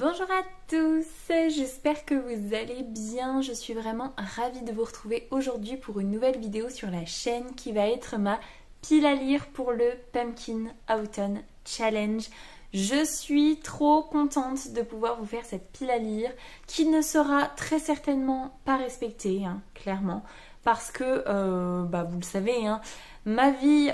Bonjour à tous, j'espère que vous allez bien. Je suis vraiment ravie de vous retrouver aujourd'hui pour une nouvelle vidéo sur la chaîne qui va être ma pile à lire pour le Pumpkin Autumn Challenge. Je suis trop contente de pouvoir vous faire cette pile à lire qui ne sera très certainement pas respectée, clairement, parce que, vous le savez, ma vie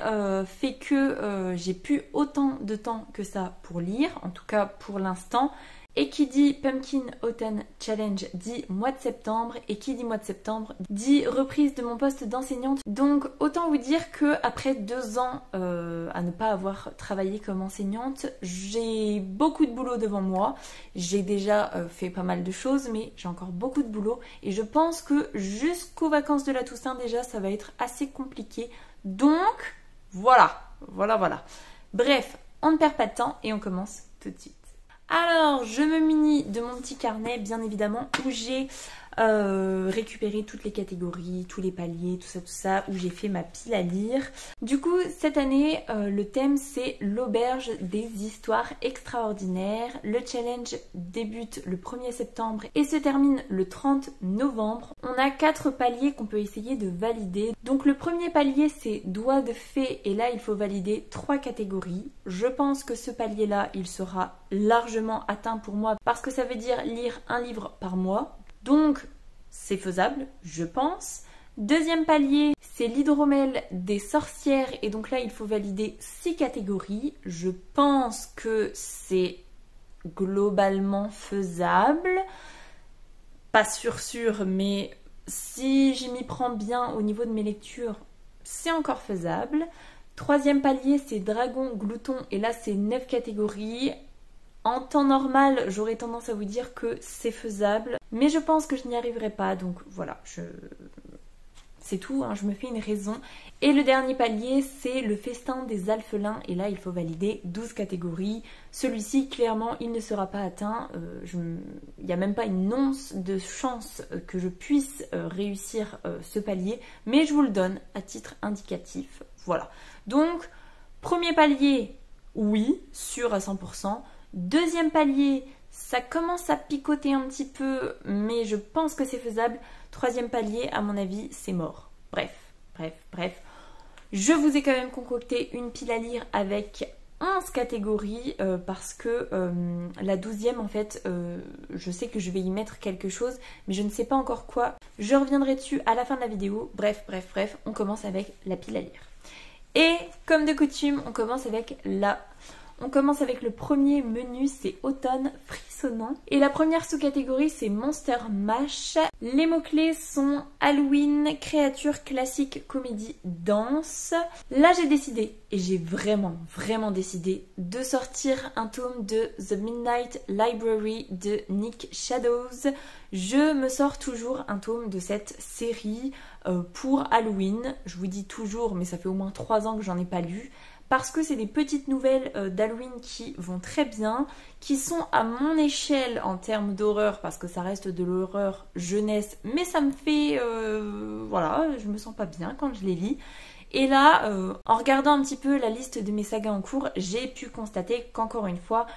fait que j'ai plus autant de temps que ça pour lire, en tout cas pour l'instant. Et qui dit Pumpkin Autumn Challenge dit mois de septembre, et qui dit mois de septembre dit reprise de mon poste d'enseignante. Donc autant vous dire que après 2 ans à ne pas avoir travaillé comme enseignante, j'ai beaucoup de boulot devant moi. J'ai déjà fait pas mal de choses, mais j'ai encore beaucoup de boulot. Et je pense que jusqu'aux vacances de la Toussaint déjà, ça va être assez compliqué. Donc voilà. Bref, on ne perd pas de temps et on commence tout de suite. Alors, je me munis de mon petit carnet, bien évidemment, où j'ai récupéré toutes les catégories, tous les paliers, tout ça, où j'ai fait ma pile à lire. Du coup, cette année, le thème c'est l'auberge des histoires extraordinaires. Le challenge débute le 1er septembre et se termine le 30 novembre. On a 4 paliers qu'on peut essayer de valider. Donc le premier palier c'est doigt de fée, et là il faut valider 3 catégories. Je pense que ce palier-là, il sera largement atteint pour moi parce que ça veut dire lire un livre par mois. Donc c'est faisable, je pense. Deuxième palier, c'est l'hydromel des sorcières, et donc là il faut valider 6 catégories. Je pense que c'est globalement faisable. Pas sûr, mais si j'y m'y prends bien au niveau de mes lectures, c'est encore faisable. Troisième palier, c'est dragon glouton, et là c'est 9 catégories. En temps normal, j'aurais tendance à vous dire que c'est faisable, mais je pense que je n'y arriverai pas, donc voilà, c'est tout, je me fais une raison. Et le dernier palier, c'est le festin des alphelins, et là il faut valider 12 catégories. Celui-ci, clairement, il ne sera pas atteint. Il n'y a même pas une once de chance que je puisse réussir ce palier, mais je vous le donne à titre indicatif. Voilà. Donc, premier palier, oui, sûr à 100%. Deuxième palier, ça commence à picoter un petit peu, mais je pense que c'est faisable. Troisième palier, à mon avis, c'est mort. Bref. Je vous ai quand même concocté une pile à lire avec 11 catégories parce que la 12e, en fait, je sais que je vais y mettre quelque chose, mais je ne sais pas encore quoi. Je reviendrai dessus à la fin de la vidéo. Bref, on commence avec la pile à lire. Et comme de coutume, on commence avec le premier menu, c'est automne frissonnant. Et la première sous-catégorie, c'est Monster Mash. Les mots-clés sont Halloween, créatures classiques, comédie, danse. Là, j'ai décidé, et j'ai vraiment décidé, de sortir un tome de The Midnight Library de Nick Shadows. Je me sors toujours un tome de cette série pour Halloween. Je vous dis toujours, mais ça fait au moins 3 ans que j'en ai pas lu. Parce que c'est des petites nouvelles d'Halloween qui vont très bien, qui sont à mon échelle en termes d'horreur, parce que ça reste de l'horreur jeunesse, mais ça me fait... je me sens pas bien quand je les lis. Et là, en regardant un petit peu la liste de mes sagas en cours, j'ai pu constater qu'encore une fois,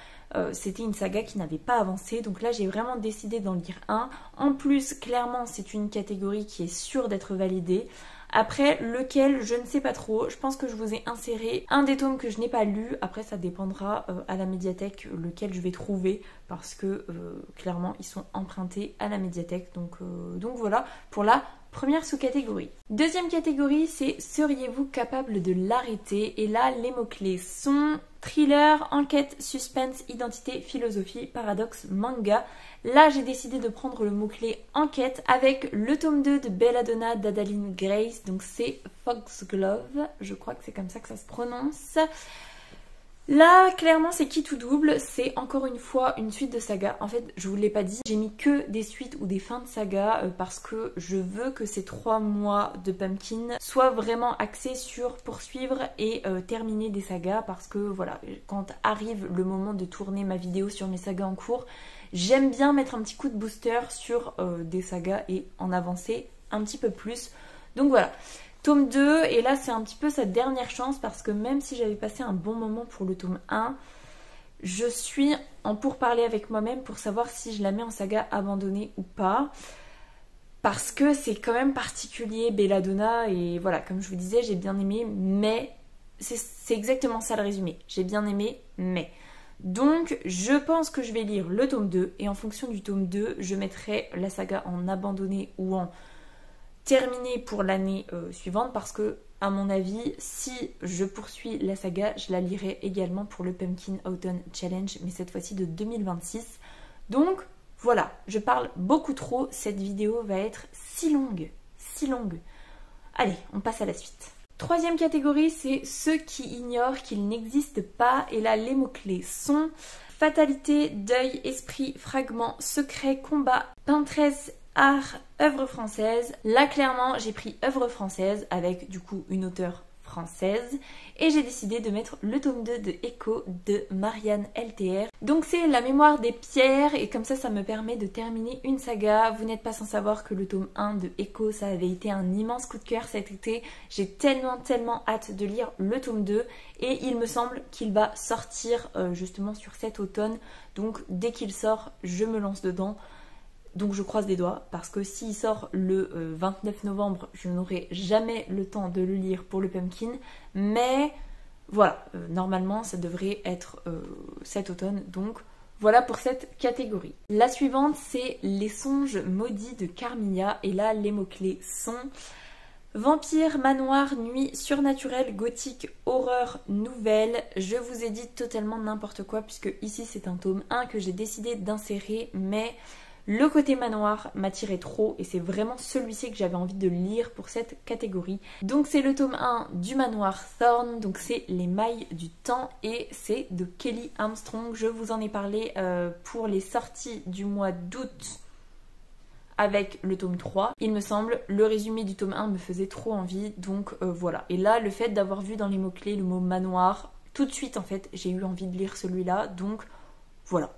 c'était une saga qui n'avait pas avancé. Donc là, j'ai vraiment décidé d'en lire un. En plus, clairement, c'est une catégorie qui est sûre d'être validée. Après, lequel, je ne sais pas trop. Je pense que je vous ai inséré un des tomes que je n'ai pas lu. Après, ça dépendra à la médiathèque lequel je vais trouver. Parce que, clairement, ils sont empruntés à la médiathèque. Donc voilà, pour la première sous-catégorie. Deuxième catégorie, c'est seriez-vous capable de l'arrêter? Et là, les mots-clés sont thriller, enquête, suspense, identité, philosophie, paradoxe, manga. Là, j'ai décidé de prendre le mot-clé enquête avec le tome 2 de Belladonna d'Adaline Grace. Donc c'est Foxglove, je crois que c'est comme ça que ça se prononce. Là, clairement, c'est qui tout double. C'est encore une fois une suite de saga. En fait, je vous l'ai pas dit, j'ai mis que des suites ou des fins de saga parce que je veux que ces 3 mois de Pumpkin soient vraiment axés sur poursuivre et terminer des sagas. Parce que voilà, quand arrive le moment de tourner ma vidéo sur mes sagas en cours, j'aime bien mettre un petit coup de booster sur des sagas et en avancer un petit peu plus. Donc voilà. Tome 2, et là c'est un petit peu sa dernière chance parce que même si j'avais passé un bon moment pour le tome 1, Je suis en pourparlers avec moi-même pour savoir si je la mets en saga abandonnée ou pas. Parce que c'est quand même particulier, Belladonna, et voilà, comme je vous disais, j'ai bien aimé, mais c'est exactement ça le résumé. J'ai bien aimé, mais. Donc, je pense que je vais lire le tome 2, et en fonction du tome 2, je mettrai la saga en abandonné ou en terminé pour l'année suivante, parce que, à mon avis, si je poursuis la saga, je la lirai également pour le Pumpkin Autumn Challenge, mais cette fois-ci de 2026. Donc, voilà, je parle beaucoup trop, cette vidéo va être si longue, si longue. Allez, on passe à la suite. Troisième catégorie, c'est ceux qui ignorent qu'il n'existe pas, et là les mots-clés sont fatalité, deuil, esprit, fragment, secret, combat, peintresse, art, œuvre française. Là clairement j'ai pris œuvre française avec du coup une auteure française et j'ai décidé de mettre le tome 2 de Echo de Marianne LTR. Donc c'est la mémoire des pierres et comme ça me permet de terminer une saga. Vous n'êtes pas sans savoir que le tome 1 de Echo ça avait été un immense coup de cœur cet été. J'ai tellement hâte de lire le tome 2 et il me semble qu'il va sortir justement sur cet automne. Donc dès qu'il sort je me lance dedans. Donc je croise des doigts parce que s'il sort le 29 novembre, je n'aurai jamais le temps de le lire pour le Pumpkin. Mais voilà, normalement ça devrait être cet automne. Donc voilà pour cette catégorie. La suivante c'est Les songes maudits de Carmilla. Et là les mots-clés sont vampire, manoir, nuit, surnaturel, gothique, horreur, nouvelle. Je vous ai dit totalement n'importe quoi puisque ici c'est un tome 1 que j'ai décidé d'insérer, mais le côté manoir m'attirait trop et c'est vraiment celui-ci que j'avais envie de lire pour cette catégorie. Donc c'est le tome 1 du manoir Thorn, donc c'est Les mailles du temps et c'est de Kelly Armstrong. Je vous en ai parlé pour les sorties du mois d'août avec le tome 3. Il me semble, le résumé du tome 1 me faisait trop envie, donc voilà. Et là, le fait d'avoir vu dans les mots-clés le mot manoir, tout de suite en fait, j'ai eu envie de lire celui-là, donc voilà.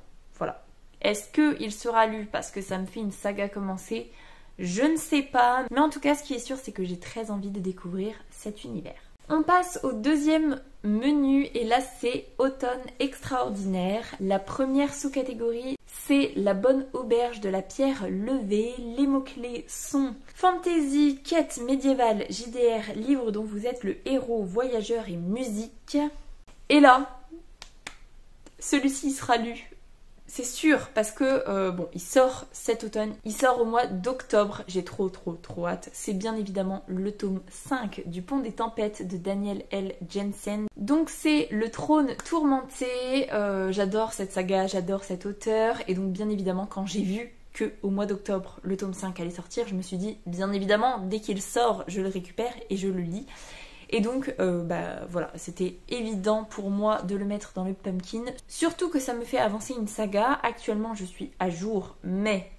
Est-ce qu'il sera lu parce que ça me fait une saga commencer? Je ne sais pas. Mais en tout cas, ce qui est sûr, c'est que j'ai très envie de découvrir cet univers. On passe au deuxième menu et là, c'est Automne extraordinaire. La première sous-catégorie, c'est La bonne auberge de la pierre levée. Les mots-clés sont fantasy, quête médiévale, JDR, livre dont vous êtes le héros, voyageur et musique. Et là, celui-ci sera lu. C'est sûr parce que bon, il sort cet automne, il sort au mois d'octobre, j'ai trop hâte. C'est bien évidemment le tome 5 du Pont des Tempêtes de Daniel L. Jensen. Donc c'est Le Trône tourmenté, j'adore cette saga, j'adore cet auteur et donc bien évidemment quand j'ai vu que au mois d'octobre le tome 5 allait sortir, je me suis dit bien évidemment dès qu'il sort je le récupère et je le lis. Et donc, voilà, c'était évident pour moi de le mettre dans le Pumpkin. Surtout que ça me fait avancer une saga. Actuellement, je suis à jour, mais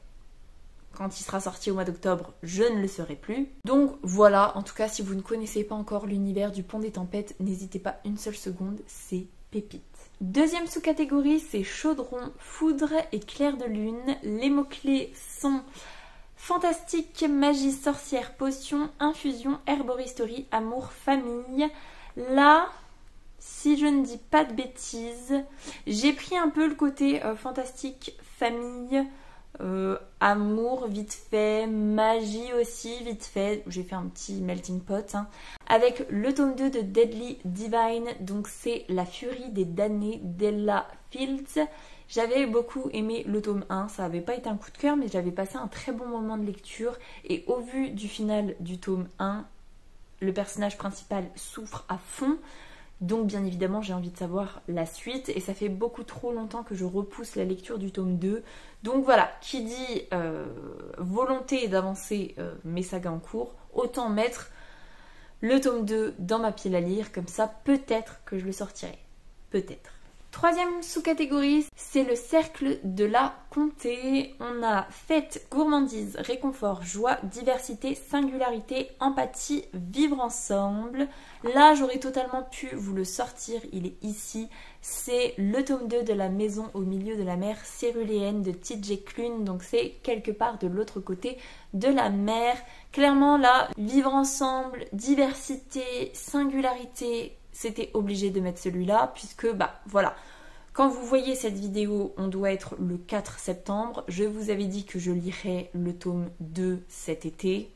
quand il sera sorti au mois d'octobre, je ne le serai plus. Donc voilà, en tout cas, si vous ne connaissez pas encore l'univers du Pont des Tempêtes, n'hésitez pas une seule seconde, c'est pépite. Deuxième sous-catégorie, c'est Chaudron, Foudre et Clair de Lune. Les mots-clés sont fantastique, magie, sorcière, potion, infusion, herboristerie, amour, famille. Là, si je ne dis pas de bêtises, j'ai pris un peu le côté fantastique, famille, amour vite fait, magie aussi vite fait. J'ai fait un petit melting pot. Hein. Avec le tome 2 de Deadly Divine, donc c'est La furie des damnés d'Ella Fields. J'avais beaucoup aimé le tome 1, ça n'avait pas été un coup de cœur, mais j'avais passé un très bon moment de lecture. Et au vu du final du tome 1, le personnage principal souffre à fond. Donc bien évidemment, j'ai envie de savoir la suite. Et ça fait beaucoup trop longtemps que je repousse la lecture du tome 2. Donc voilà, qui dit volonté d'avancer mes sagas en cours, autant mettre le tome 2 dans ma pile à lire. Comme ça, peut-être que je le sortirai. Peut-être. Troisième sous-catégorie, c'est le cercle de la comté. On a fête, gourmandise, réconfort, joie, diversité, singularité, empathie, vivre ensemble. Là, j'aurais totalement pu vous le sortir, il est ici. C'est le tome 2 de La maison au milieu de la mer céruléenne de TJ Klune. Donc c'est quelque part de l'autre côté de la mer. Clairement là, vivre ensemble, diversité, singularité, c'était obligé de mettre celui-là puisque voilà, Quand vous voyez cette vidéo, on doit être le 4 septembre. Je vous avais dit que je lirais le tome 2 cet été.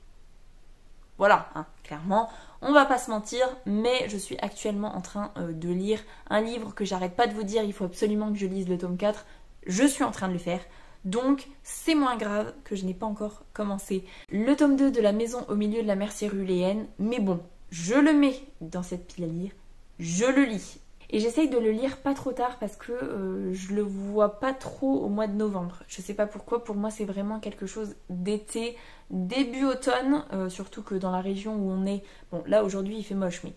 Voilà, hein, clairement, on va pas se mentir, mais je suis actuellement en train de lire un livre que j'arrête pas de vous dire, il faut absolument que je lise le tome 4. Je suis en train de le faire, donc c'est moins grave que je n'ai pas encore commencé le tome 2 de La maison au milieu de la mer céruléenne, mais bon, je le mets dans cette pile à lire, je le lis. Et j'essaye de le lire pas trop tard parce que je le vois pas trop au mois de novembre. Je sais pas pourquoi, pour moi c'est vraiment quelque chose d'été, début automne, surtout que dans la région où on est, bon là aujourd'hui il fait moche, mais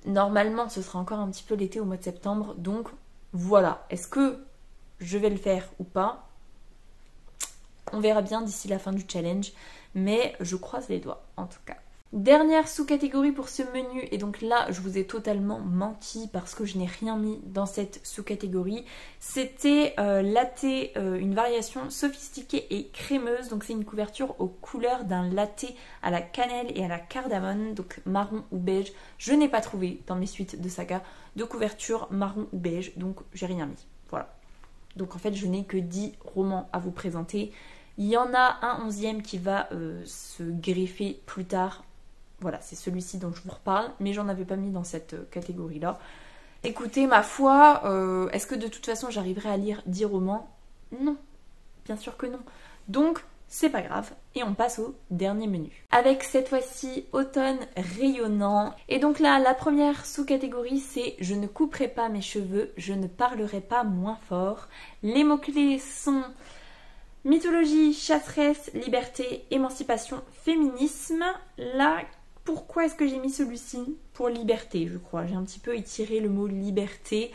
normalement ce sera encore un petit peu l'été au mois de septembre, donc voilà. Est-ce que je vais le faire ou pas? On verra bien d'ici la fin du challenge, mais je croise les doigts en tout cas. Dernière sous-catégorie pour ce menu, et donc là je vous ai totalement menti parce que je n'ai rien mis dans cette sous-catégorie. C'était latte, une variation sophistiquée et crémeuse, donc c'est une couverture aux couleurs d'un latte à la cannelle et à la cardamone, donc marron ou beige. Je n'ai pas trouvé dans mes suites de saga de couverture marron ou beige, donc j'ai rien mis. Voilà. Donc en fait je n'ai que 10 romans à vous présenter. Il y en a un 11e qui va se greffer plus tard. Voilà, c'est celui-ci dont je vous reparle, mais j'en avais pas mis dans cette catégorie-là. Écoutez, ma foi, est-ce que de toute façon j'arriverai à lire 10 romans? Non, bien sûr que non. Donc, c'est pas grave, et on passe au dernier menu. Avec cette fois-ci automne rayonnant. Et donc là, la première sous-catégorie, c'est « Je ne couperai pas mes cheveux, je ne parlerai pas moins fort ». Les mots-clés sont mythologie, chasseresse, liberté, émancipation, féminisme. Là, pourquoi est-ce que j'ai mis celui-ci? Pour liberté, je crois. J'ai un petit peu étiré le mot liberté.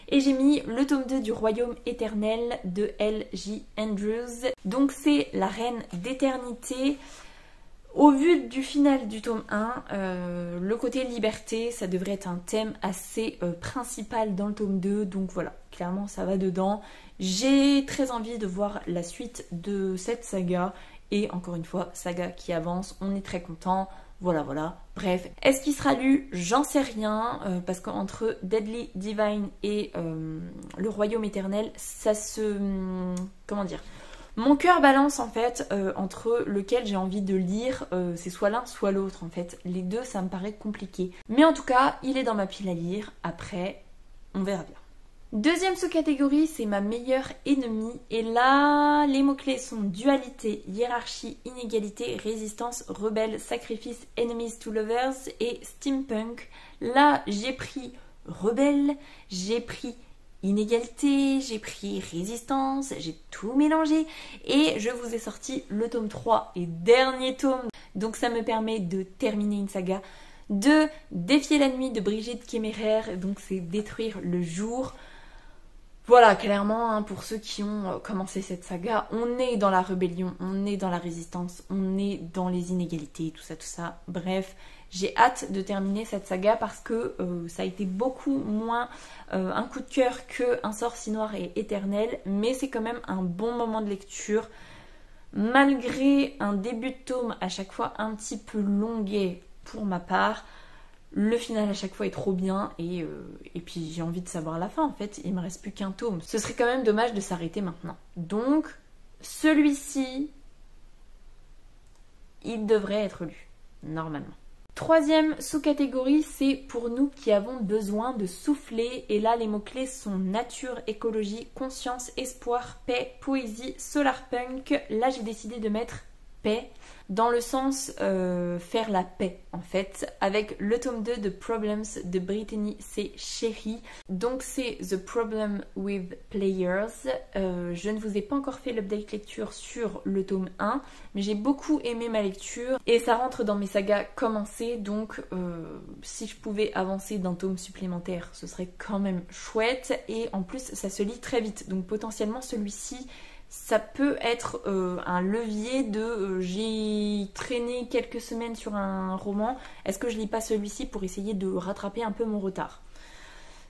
Et j'ai mis le tome 2 du Royaume éternel de L.J. Andrews. Donc c'est la reine d'éternité. Au vu du final du tome 1, le côté liberté, ça devrait être un thème assez principal dans le tome 2. Donc voilà, clairement ça va dedans. J'ai très envie de voir la suite de cette saga. Et encore une fois, saga qui avance, on est très content. Voilà, voilà. Bref, est-ce qu'il sera lu? J'en sais rien, parce qu'entre Deadly Divine et le Royaume éternel, ça se... comment dire? Mon cœur balance en fait entre lequel j'ai envie de lire, c'est soit l'un soit l'autre en fait. Les deux, ça me paraît compliqué. Mais en tout cas, il est dans ma pile à lire. Après, on verra bien. Deuxième sous-catégorie, c'est ma meilleure ennemie. Et là, les mots-clés sont dualité, hiérarchie, inégalité, résistance, rebelle, sacrifice, enemies to lovers et steampunk. Là, j'ai pris rebelle, j'ai pris inégalité, j'ai pris résistance, j'ai tout mélangé. Et je vous ai sorti le tome 3 et dernier tome. Donc ça me permet de terminer une saga, de défier la nuit de Brigitte Kéméraire. Donc c'est détruire le jour. Voilà, clairement, hein, pour ceux qui ont commencé cette saga, on est dans la rébellion, on est dans la résistance, on est dans les inégalités, tout ça, tout ça. Bref, j'ai hâte de terminer cette saga parce que ça a été beaucoup moins un coup de cœur qu'un sort si noir et éternel, mais c'est quand même un bon moment de lecture. Malgré un début de tome à chaque fois un petit peu longuet pour ma part, le final à chaque fois est trop bien et puis j'ai envie de savoir la fin en fait, il me reste plus qu'un tome. Ce serait quand même dommage de s'arrêter maintenant. Donc celui-ci, il devrait être lu, normalement. Troisième sous-catégorie, c'est pour nous qui avons besoin de souffler. Et là, les mots-clés sont nature, écologie, conscience, espoir, paix, poésie, solarpunk. Là, j'ai décidé de mettre paix, dans le sens faire la paix en fait, avec le tome 2 de Problems de Brittany C. Sherry. Donc c'est The Problem with Players. Je ne vous ai pas encore fait l'update lecture sur le tome 1, mais j'ai beaucoup aimé ma lecture et ça rentre dans mes sagas commencées, donc si je pouvais avancer d'un tome supplémentaire, ce serait quand même chouette. Et en plus ça se lit très vite, donc potentiellement celui-ci, ça peut être un levier de j'ai traîné quelques semaines sur un roman, est-ce que je lis pas celui-ci pour essayer de rattraper un peu mon retard?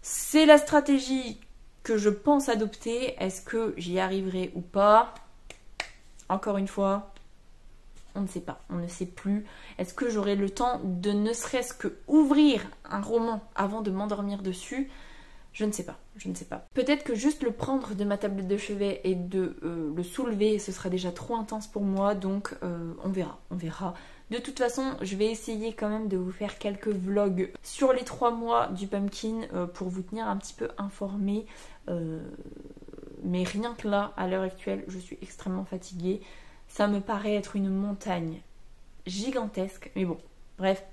C'est la stratégie que je pense adopter. Est-ce que j'y arriverai ou pas? Encore une fois, on ne sait pas, on ne sait plus. Est-ce que j'aurai le temps de ne serait-ce que ouvrir un roman avant de m'endormir dessus? Je ne sais pas, je ne sais pas. Peut-être que juste le prendre de ma tablette de chevet et de le soulever, ce sera déjà trop intense pour moi, donc on verra, on verra. De toute façon, je vais essayer quand même de vous faire quelques vlogs sur les 3 mois du pumpkin pour vous tenir un petit peu informés. Mais rien que là, à l'heure actuelle, je suis extrêmement fatiguée. Ça me paraît être une montagne gigantesque, mais bon, bref,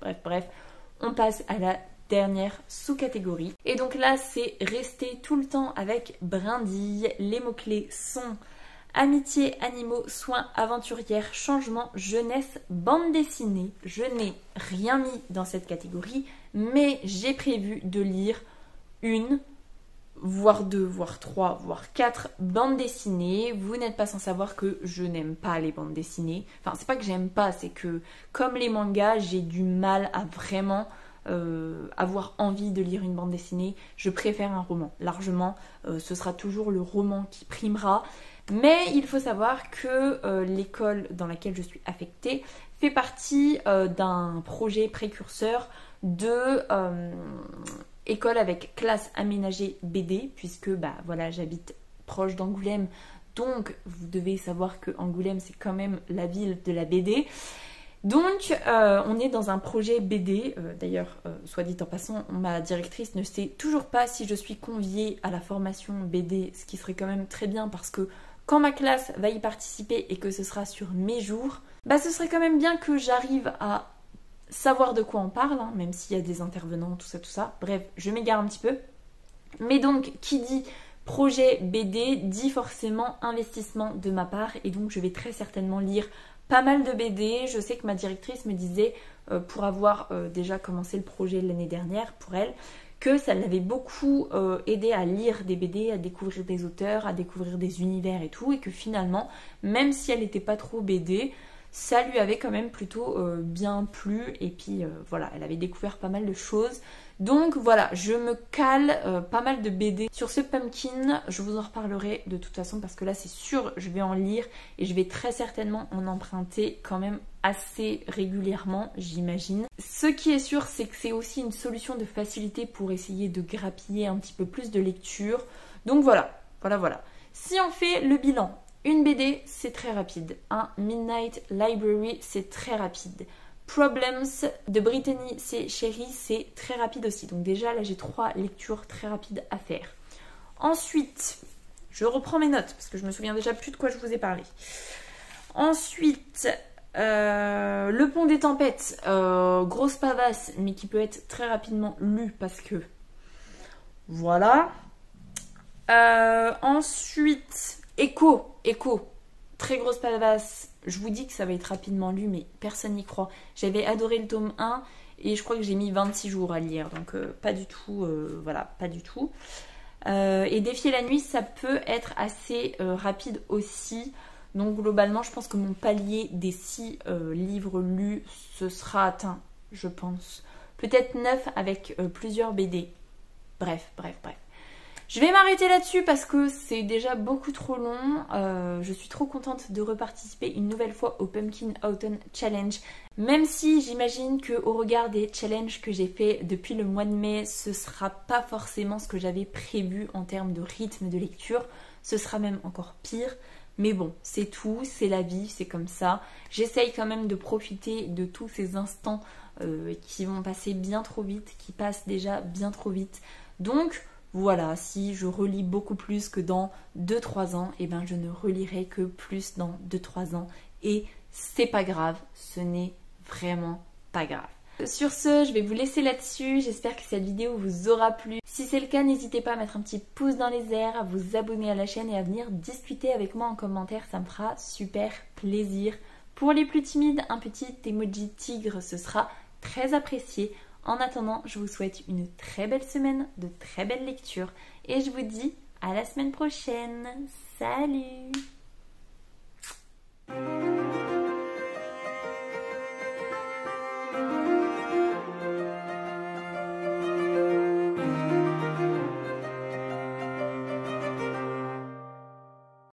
on passe à la dernière sous-catégorie. Et donc là, c'est rester tout le temps avec brindille. Les mots-clés sont amitié, animaux, soins, aventurière, changement, jeunesse, bande dessinée. Je n'ai rien mis dans cette catégorie, mais j'ai prévu de lire une, voire 2, voire 3, voire 4 bandes dessinées. Vous n'êtes pas sans savoir que je n'aime pas les bandes dessinées. Enfin, c'est pas que j'aime pas, c'est que comme les mangas, j'ai du mal à vraiment avoir envie de lire une bande dessinée. Je préfère un roman, largement. Ce sera toujours le roman qui primera. Mais il faut savoir que l'école dans laquelle je suis affectée fait partie d'un projet précurseur de école avec classe aménagée BD, puisque bah voilà, j'habite proche d'Angoulême, donc vous devez savoir que Angoulême c'est quand même la ville de la BD. Donc on est dans un projet BD, d'ailleurs soit dit en passant, ma directrice ne sait toujours pas si je suis conviée à la formation BD, ce qui serait quand même très bien parce que quand ma classe va y participer et que ce sera sur mes jours, bah ce serait quand même bien que j'arrive à savoir de quoi on parle, hein, même s'il y a des intervenants, tout ça. Bref, je m'égare un petit peu. Mais donc, qui dit projet BD dit forcément investissement de ma part et donc je vais très certainement lire pas mal de BD. Je sais que ma directrice me disait, pour avoir déjà commencé le projet l'année dernière pour elle, que ça l'avait beaucoup aidé à lire des BD, à découvrir des auteurs, à découvrir des univers et tout, et que finalement, même si elle n'était pas trop BD, ça lui avait quand même plutôt bien plu, et puis voilà, elle avait découvert pas mal de choses. Donc voilà, je me cale pas mal de BD sur ce pumpkin, je vous en reparlerai de toute façon parce que là c'est sûr je vais en lire et je vais très certainement en emprunter quand même assez régulièrement, j'imagine. Ce qui est sûr, c'est que c'est aussi une solution de facilité pour essayer de grappiller un petit peu plus de lecture. Donc voilà. Si on fait le bilan, une BD c'est très rapide, un Midnight Library c'est très rapide. Problems de Brittany C. Sherry, c'est très rapide aussi. Donc déjà, là, j'ai 3 lectures très rapides à faire. Ensuite, je reprends mes notes parce que je me souviens déjà plus de quoi je vous ai parlé. Ensuite, Le Pont des Tempêtes, grosse pavasse, mais qui peut être très rapidement lu parce que... Voilà. Ensuite, Echo. Très grosse pavasse. Je vous dis que ça va être rapidement lu, mais personne n'y croit. J'avais adoré le tome 1 et je crois que j'ai mis 26 jours à le lire. Donc pas du tout, voilà, pas du tout. Et Défier la nuit, ça peut être assez rapide aussi. Donc globalement, je pense que mon palier des 6 livres lus, ce sera atteint, je pense. Peut-être 9 avec plusieurs BD. Bref. Je vais m'arrêter là-dessus parce que c'est déjà beaucoup trop long. Je suis trop contente de reparticiper une nouvelle fois au Pumpkin Autumn Challenge. Même si j'imagine qu'au regard des challenges que j'ai fait depuis le mois de mai, ce sera pas forcément ce que j'avais prévu en termes de rythme de lecture. Ce sera même encore pire. Mais bon, c'est tout, c'est la vie, c'est comme ça. J'essaye quand même de profiter de tous ces instants qui vont passer bien trop vite, qui passent déjà bien trop vite. Donc... voilà, si je relis beaucoup plus que dans 2-3 ans, et ben je ne relirai que plus dans 2-3 ans. Et c'est pas grave, ce n'est vraiment pas grave. Sur ce, je vais vous laisser là-dessus. J'espère que cette vidéo vous aura plu. Si c'est le cas, n'hésitez pas à mettre un petit pouce dans les airs, à vous abonner à la chaîne et à venir discuter avec moi en commentaire. Ça me fera super plaisir. Pour les plus timides, un petit emoji tigre, ce sera très apprécié. En attendant, je vous souhaite une très belle semaine, de très belles lectures et je vous dis à la semaine prochaine. Salut!